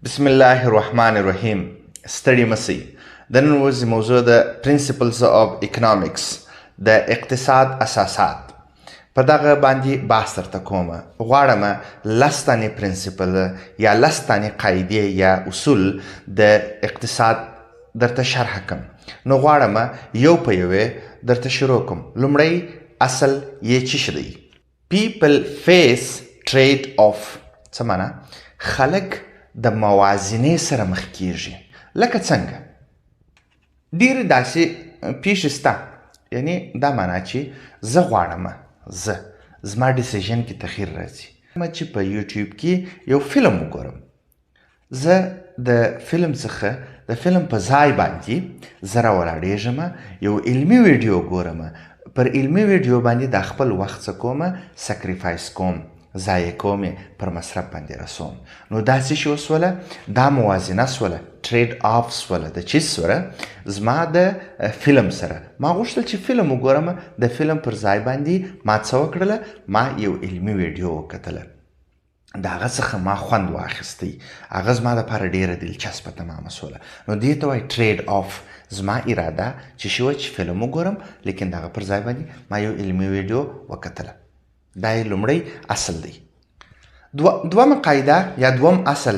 بسم الله الرحمن الرحیم. ستړي مسئ. د نن ورځې موضوع د Principles of Economics، د اقتصاد اساسات. په دغه باندې بحث درته کوم. غواړم 10 تانې پرنسپل یا 10 تانې قاعدې یا اصول د اقتصاد درته شرح کم. نو غواړم یو په یوې درته شروع کوم. لومړی اصل یې څه شی دی؟ People face trade off. څه معنا؟ خلک د موازنې سره مخ کیږي. لکه څنګه؟ ډېرې داسې پیښې شته. یعنی دا معنا چې زه غواړم زما ډیسیژن کې تغییر راځي. چې په یوټیوب کې یو فلم وګورم. زه د فلم څخه د فلم په ځای باندې زه راولاړېږم، یو علمي ویډیو ګورم. پر علمي ویډیو باندې د خپل وخت څه کوم، سکریفایس کوم، ضایع کوم، پر مصرف باندې رسوم. نو دا څه شی وسوله؟ دا موازنه سوله، ټریډ آف سوله. د چیز سره؟ زما د فلم سره. ما غوښتل چې فلم وګورم، د فلم پر ځای باندې ما څه وکړله؟ ما یو علمي ویډیو وکتله. د هغه څخه ما خوند واخیستی. هغه زما دپاره ډېره دلچسپه تمامه سوله. نو دې ته وایي ټریډ آف. زما اراده چې شوه چې فلم وګورم، لیکن د هغه پر ځای باندې ما یو علمي ویډیو وکتله. دا یې لومړی اصل دی. دومه قاعده یا دوم اصل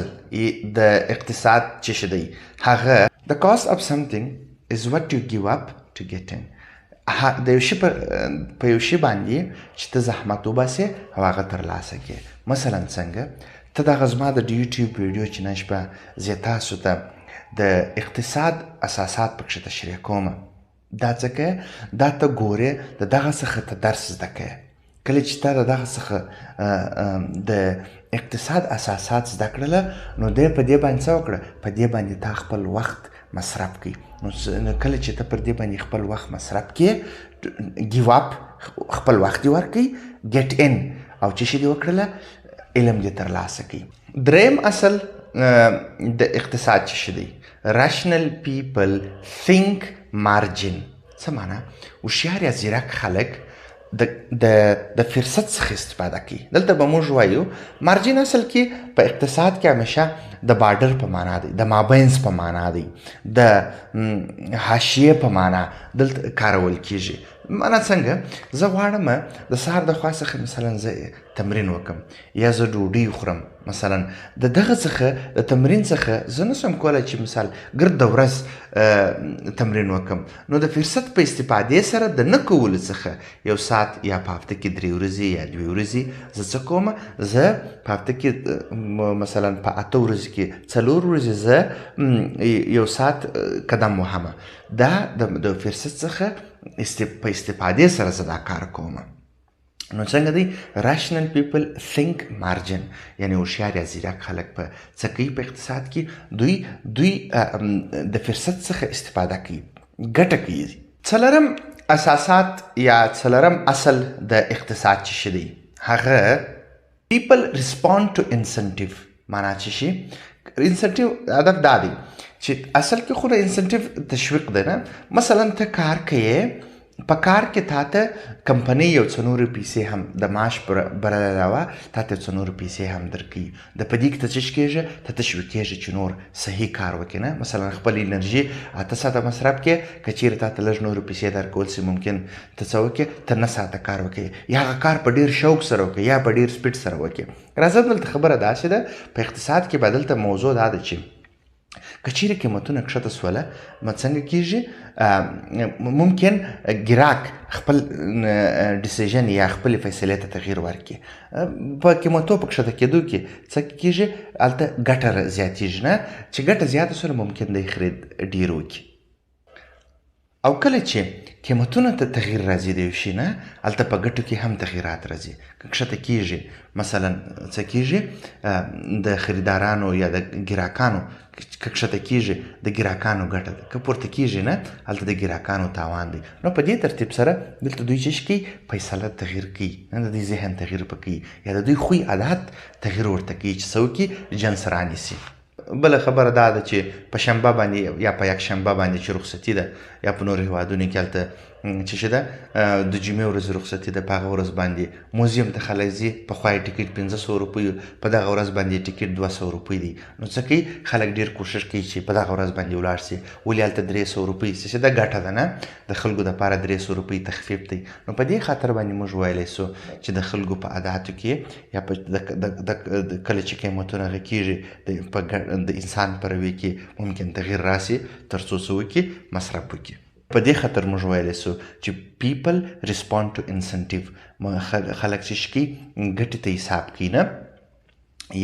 د اقتصاد چې شی دی، هغه the cost of something is what you give up to get in. د یو شي په یو شي باندې چې ته زحمت وباسې او هغه ترلاسه کړې. مثلا څنګه؟ ته دغه زما د یوټیوب ویډیو چې نن شپه زه تاسو ته د اقتصاد اساسات پکښې تشریح کوم. دا څه؟ دا ته ګورې، د دغه څخه ته درس زده کوې. کله چې تا د دغه څخه د اقتصاد اساسات زده کړله، نو دی په دې باندې څه وکړه؟ په دې باندې تا خپل وخت مصرف کړي. نو کله چې ته پر دې باندې خپل وخت مصرف کړې، ګیو اپ، خپل وخت دې ورکړي، ګیټ ان، او څه شي دې وکړله؟ علم دې ترلاسه کړي. دریم اصل د اقتصاد څه شی دی؟ راشنل پیپل think margin. څه معنا؟ هوښیار یا ځیرک خلک د فرصت څخه استفاده کوي. دلته به موږ وایو مارجین اصل کې په اقتصاد کې همیشه د بارډر په معنا دی، د مابینس په معنا دی، د حاشیې په معنا دلته کارول کیږي. معنا څنګه؟ زه غواړم د سهار د خوا څخه مثلا زه تمرین وکم یا زه ډوډۍ وخورم. مثلا د دغه څخه د تمرین څخه زه نسم کولی چې مثال ګرد د ورځ تمرین وکم. نو د فرصت په استفادې سره د نه کولو څخه یو ساعت یا په هفته کې 3 ورځې یا 2 ورځې زه څه کوم؟ زه په هفته کې مثلا په 8 ورځې کې 4 ورځې زه یو ساعت قدم وهم. دا د فرصت څخه په استفادې سره زه دا کار کوم. نو څنګه دی؟ راشنل پیپل think margin. یعنی هوښیار یا ځیرک خلک په څه کوي په اقتصاد کې؟ دوی د فرصت څخه استفاده کوي، ګټه کوي. څلورم اساسات یا څلورم اصل د اقتصاد چې شی دی، هغه people respond to incentive. معنا څه شي؟ انسنټیو هدف دا دی چې اصل کې خو د انسنټیو تشویق دی نه. مثلا ته کار کوې، په کار کې تا ته کمپنۍ یو څه نورې پیسې هم د معاش بر علاوه تا ته څه نورې پیسې هم درکوي. د په دې کې ته څه کېږي؟ ته تشویق کېږي چې نور صحیح کار وکړې. نه مثلا خپل انرژي 8 ساعته مصرف کړې، که چیرې تا ته لږ نورې پیسې درکول سي، ممکن ته څه وکړې؟ ته 9 ساعته کار وکړې، یا هغه کار په ډېر شوق سره وکړې یا په ډېر سپیډ سره وکړې. راځه دلته خبره داسې ده، په اقتصاد کې به دلته موضوع دا ده چې که چیرې قیمتونه کښته سوله، نو څنګه کېږي؟ ممکن ګراک خپل ډیسیژن یا خپلې فیصلې ته تغییر ورکړي. په قیمتو په کښته کېدو کې څه کېږي؟ هلته ګټه زیاتېږي. نه چې ګټه زیاته سوله، ممکن دی خرید ډېر وکړي. او کله چې قیمتونه ته تغییر راځي د یو شي نه، هلته په ګټو کې هم تغییرات راځي. که کښته کېږي، مثلا څه کېږي؟ د خریدارانو یا د ګراکانو که کښته کېږي، د ګراکانو ګټه ده. که پورته کېږي نه، هلته د ګراکانو تاوان دی. نو په دې ترتیب سره دلته دوی څه کوي؟ فیصله تغییر کوي، د دوی ذهن تغییر کوي یا د دوی خوی عادت تغییر ورته کوي چې څه وکړي؟ جنس رانیسي. بله خبره دا ده چې په شنبه باندې یا په یک شنبه باندې چې رخصتي ده، یا په نورو هېوادونو کې هلته چې ده د جمعې ورځ رخصتي ده، په هغه ورځ باندې موزیم ته خلک ځي. پخوا یې ټکټ 1500 روپۍ، په دغه ورځ باندې ټکټ 200 روپۍ دی. نو څه کوي خلک ډېر کوشش کوي چې په دغه ورځ باندې ولاړ سي. ولې هلته 300 روپۍ چې ده ګټه ده نه، د خلکو دپاره 300 روپۍ تخفیف دی. نو په دې خاطر باندې موږ ویلی سو چې د خلکو په عاداتو کې یا په کله چې قیمتونه هغه کېږي د انسان په رویې کې ممکن تغیر راسي تر څو څه وکړي مصرف وکړي. په دې خاطر موږ ویلی سو چې people respond to incentive. خلک چې کوي ګټې ته حساب کوي نه،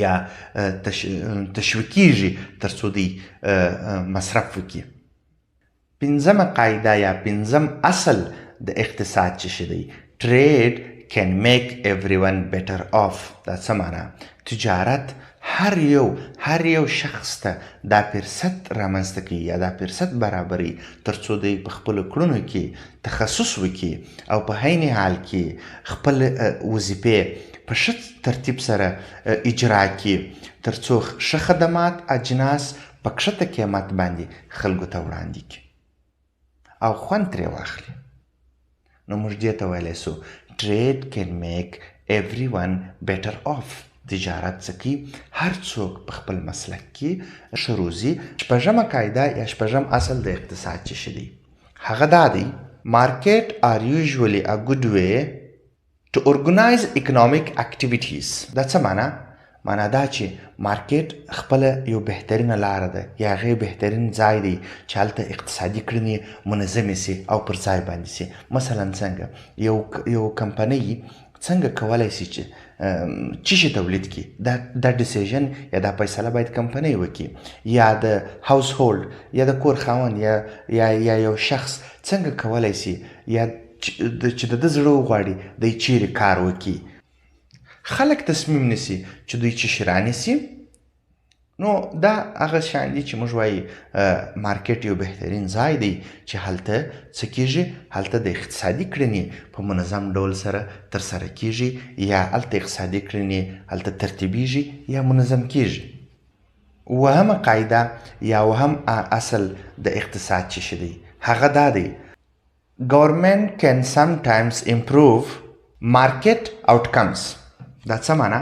یا تشویقیږي تر څو دوی مصرف وکړي. پنځمه قاعده یا پنځم اصل د اقتصاد چې دی، trade can make everyone better off. دا څه معنا؟ تجارت هر یو شخص ته دا فرصت رامنځته کوي یا دا فرصت برابري تر څو دوی په خپلو کړنو کې تخصص وکړي او په عین حال کې خپل وظیفې په ښه ترتیب سره اجرا کړي تر څو ښه خدمات اجناس په کښته قیمت باندې خلکو ته وړاندې کړي او خوند ترې واخلي. نو موږ دې ته ویلی سو trade can make everyone better off. تجارت څه کوي؟ هر څوک په خپل مسلک کې ښه روزي. شپږمه قاعده یا شپږم اصل د اقتصاد چې دی هغه دا دی، market are usually a good way to organize economic activities. دا څه معنا؟ معنا دا چې مارکیټ خپله یو بهترینه لاره ده یا هغې بهترین ځای دی چې هلته اقتصادي کړنې منظمې سي او پر ځای باندې سي. مثلا څنګه یو کمپنۍ څنګه کولی سي چې څه شي تولید کړي، دا ډیسیژن یا دا فیصله باید کمپنۍ وکړي، یا د هاوس هولډ یا د کور خاوند یا یو شخص څنګه کولی سي یا چې د ده زړه وغواړي دی چیرې کار وکړي. خلک تصمیم نیسي چې دوی څه شي رانیسي. نو دا هغه شیان دي چې موږ وایي مارکیټ یو بهترین ځای دی چې هلته څه کېږي، هلته د اقتصادي کړنې په منظم ډول سره ترسره کېږي یا هلته اقتصادي کړنې هلته ترتیبیږي یا منظم کېږي. وهمه قاعده یا وهم اصل د اقتصاد چې دی هغه دا دی، government can sometimes improve market outcomes. دا څه معنا؟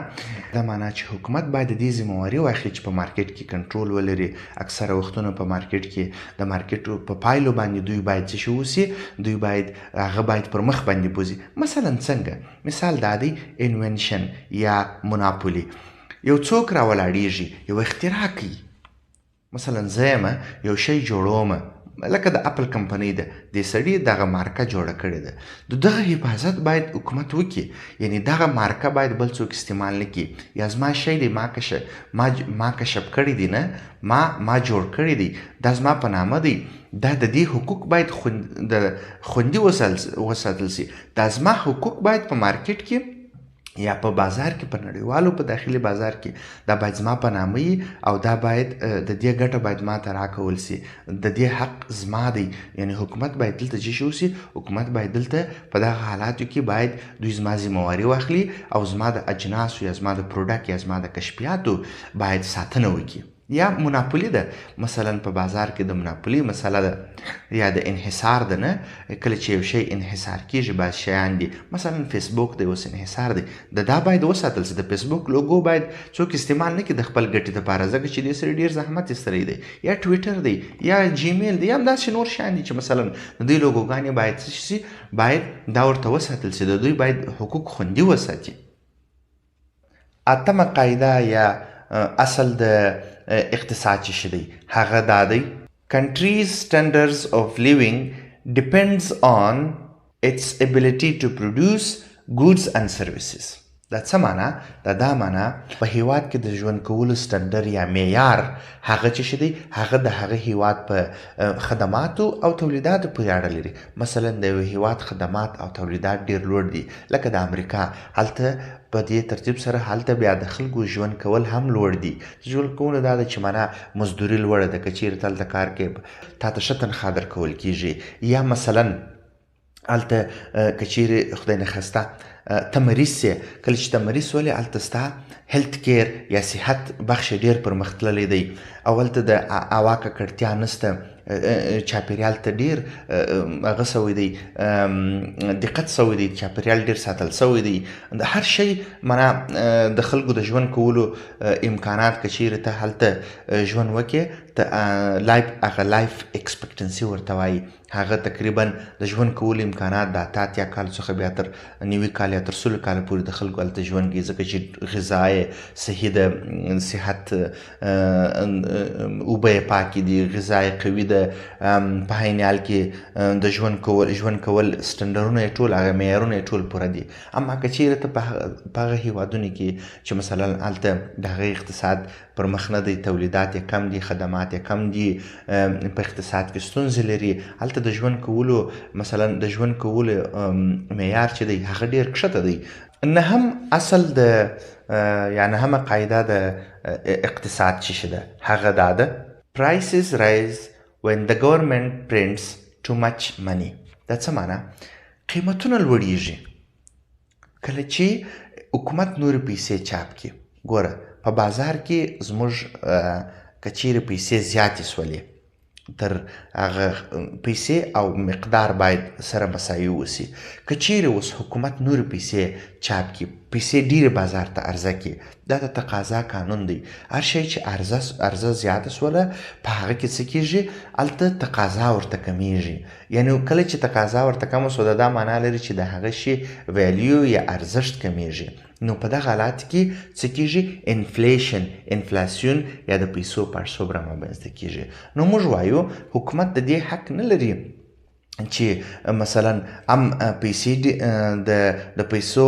دا معنا چې حکومت باید د دې ذمهواري واخلي چې په مارکیټ کې کنټرول ولري. اکثره وختونه په مارکیټ کې د مارکیټ په پایلو باندې دوی باید څه شي وسي، دوی باید هغه باید پر مخ باندې بوځي. مثلا څنګه؟ مثال دا دی انوینشن یا مناپولي. یو څوک راولاړېږي یو اختراع کوي، مثلا زه یم یو شی جوړوم لکه د اپل کمپنۍ ده، دې سړي دغه مارکه جوړه کړې ده، د دغه حفاظت باید حکومت وکړي. یعنی دغه مارکه باید بل څوک استعمال نه کړي. یا زما شی دی ما کشف کړی دی نه، ما جوړ کړی دی، دا زما په نامه دی، دا د دې حقوق باید خوندي وساتل سي. دا زما حقوق باید په مارکیټ کې یا په بازار کې، په نړیوالو په داخلي بازار کې دا باید زما په نامه وي او دا باید د دې ګټه باید ما ته راکول سي، د دې حق زما دی. یعنی حکومت باید دلته څه شي وسي، حکومت باید دلته په دغه حالاتو کې باید دوی زما ذمهواري واخلي او زما د اجناسو یا زما د پروډکټ یا زما د کشفیاتو باید ساتنه وکړي. یا مناپولي ده، مثلا په بازار کې د مناپولي مسله ده یا د انحصار ده نه. کله چې یو شی انحصار کېږي بعض شیان دي، مثلا فیسبوک دی اوس انحصار دی، دا باید وساتل سي. د فیسبوک لوګو باید څوک استعمال نه کړي د خپل ګټې دپاره، ځکه چې دې سړي ډېر زحمت ایستلی دی. یا ټویټر دی یا جیمیل دی یا همداسې نور شیان دي چې مثلا د دوی لوګوګانې باید څه شي، باید دا ورته وساتل سي، د دوی باید حقوق خوندي وساتي. اتمه قاعده یا اصل د اقتصاد چې دی هغه دا دی، country's standards of living depends on its ability to produce goods and services. دا څه معنا؟ دا معنا په هیواد کې د ژوند کولو سټنډر یا معیار هغه چې دی هغه د هغه هیواد په خدماتو او تولیداتو پورې اړه لري. مثلا د یو هیواد خدمات او تولیدات ډېر لوړ دي، لکه د امریکا، هلته په دې ترتیب سره هلته بیا د خلکو ژوند کول هم لوړ دي. ژوند کولو دا ده چې معنا مزدوري لوړه ده، که چیرې ته هلته کار کوې تا ته ښه تنخوا درکول کېږي. یا مثلا هلته که چیرې خدای نخواسته ته مریض سې، کله چې ته مریض ولې هلته ستا هیلت کیر یا صحت بخش ډېر پرمختللی دی او هلته د هوا ککړتیا نشته، چاپیریال ته ډیر هغه سوی دی دقت سوی دی چاپیریال ډیر ساتل سوی دی د هر شی معنا د خلکو د ژوند کولو امکانات که چیرې ته هلته ژوند وکړې ته لایف ایکسپیکټنسي ورته وایي هغه تقریبا د ژوند کولو امکانات د 88 کالو څخه بیا تر 90 کال یا تر 100 کال پورې د خلکو هلته ژوند کوي ځکه چې غذا یې صحي ده صحت اوبه یې پاکې دي غذا یې قوي ده په عین حال کې د ژوند کول سټنډرونه یې ټول هغه معیارونه یې ټول پوره دي اما که چیرې ته په هغه هیوادونو کې چې مثلا هلته د هغې اقتصاد پر مخ نه دی تولیدات یې کم دي خدمات یې کم دي په اقتصاد کې ستونزې لري هلته د ژوند کولو مثلا د ژوند کولو معیار چې دی هغه ډیر کښته دی نهم اصل د یا نهمه قاعده د اقتصاد چې ده هغه دا ده prices rise when the government prints too much money دا څه معنا قیمتونه لوړیږي کله چې حکومت نورې پیسې چاپ کړي ګوره په بازار کې زموږ که چیرې پیسې زیاتې سولې تر هغه پیسې او مقدار باید سره مساوي وسی که چیرې اوس حکومت نور پیسې چاپ کړي پیسې ډیرې بازار ته عرضه کړي دا د تقاضا قانون دی هر شی چې عرضه زیاته سوله په هغه کې څه کېږي هلته تقاضا ورته کمیږي یعنی کله چې تقاضا ورته کمه سوله دا معنا لري چې د هغه شي ویلیو یا ارزښت کمیږي نو په دغه حالات کې څه کېږي انفلاسیون یا د پیسو پړسوب رامنځته کېږي نو موږ وایو حکومت د دې حق نه لري چې مثلا پیسې د پیسو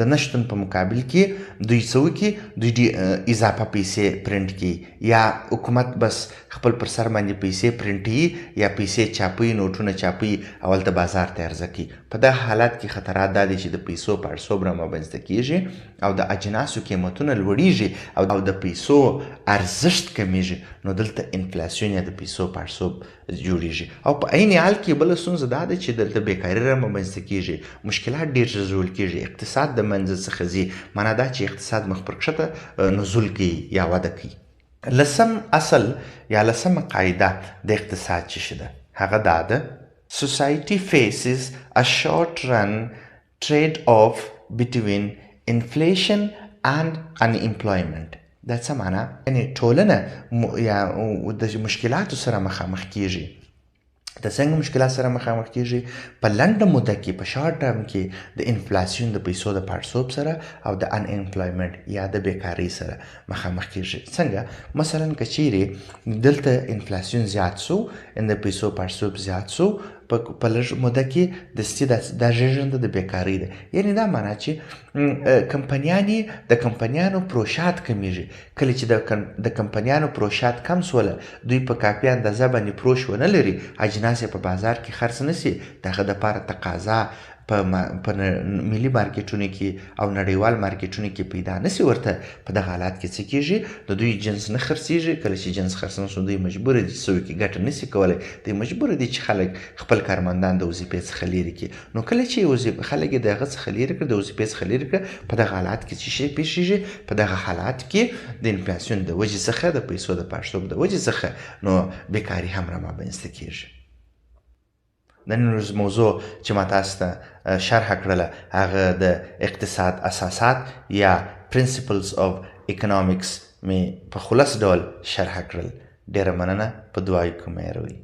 د نشتون په مقابل کې دوی څه وکړي دوی اضافه پیسې پرنټ کړي یا حکومت بس خپل پر سر باندې پیسې پرنټي یا پیسې چاپي نوټونه چاپي او هلته بازار ته عرضه کړي په دغه حالت کې خطرات دا دي چې د پیسو پړسوب رامنځته کېږي او د اجناسو قیمتونه لوړیږي او د پیسو ارزښت کمیږي نو دلته انفلاسیون یا د پیسو پړسوب جوړیږي او په عین حال کې بله ستونزه دا ده چې دلته بیکاري رامنځته کېږي مشکلات ډېر ژر زول کېږي اقتصاد د منځه څخه ځي معنا دا چې اقتصاد مخ پر کښته نزول کوي یا وده کوي لسم اصل یا لسمه قاعده د اقتصاد چې ده هغه دا ده society faces a short run trade off between inflation and unemployment دا څه معنا یعنی ټولنه یا د مشکلاتو سره مخامخ کېږي د څنګه مشکلات سره مخامخ کېږي په لنډه موده کې په شارټ ټرم کې د انفلاسیون د پیسو د پړسوب سره او د ان امپلایمنټ یا د بیکارۍ سره مخامخ کېږي څنګه مثلا که چیرې دلته انفلاسیون زیات سو د پیسو پړسوب زیات سو په لږ موده کې د زیږنده د بیکارۍ ده یعنی دا معنا چې د کمپنیانو پروشات کمیږي کله چې د کمپنیانو پروشات کم سوله دوی په کافي اندازه باندې پروش ونه لري اجناس په بازار کې خرڅ نشي دغه دپاره تقاضا په ملي مارکیټونو کې او نړیوال مارکیټونو کې پیدا نشي ورته په دغه حالات کې څه کېږي د دوی جنس نه خرڅېږي کله چې جنس خرڅ نه شو دوی مجبوره دي څه وکړي ګټه نشي کولی دوی مجبوره دي چې خلک خپل کارمندان د وظیفې څخه لرې کړي نو کله چې خلک یې د هغه څخه لرې کړه د وظیفې څخه لرې کړه په دغه حالات کې څه شی پېښېږي په دغه حالات کې د انفلاسیون د وجې څخه د پیسو د پړسوب د وجې څخه نو بیکاري هم رامنځته کېږي د نن ورځ موضوع چې ما تاسو ته شرحه کړله هغه د اقتصاد اساسات یا پرنسپلز آف اکنامکس مې په خلاص ډول شرحه کړل ډېره مننه په دعای کې مې یاروئ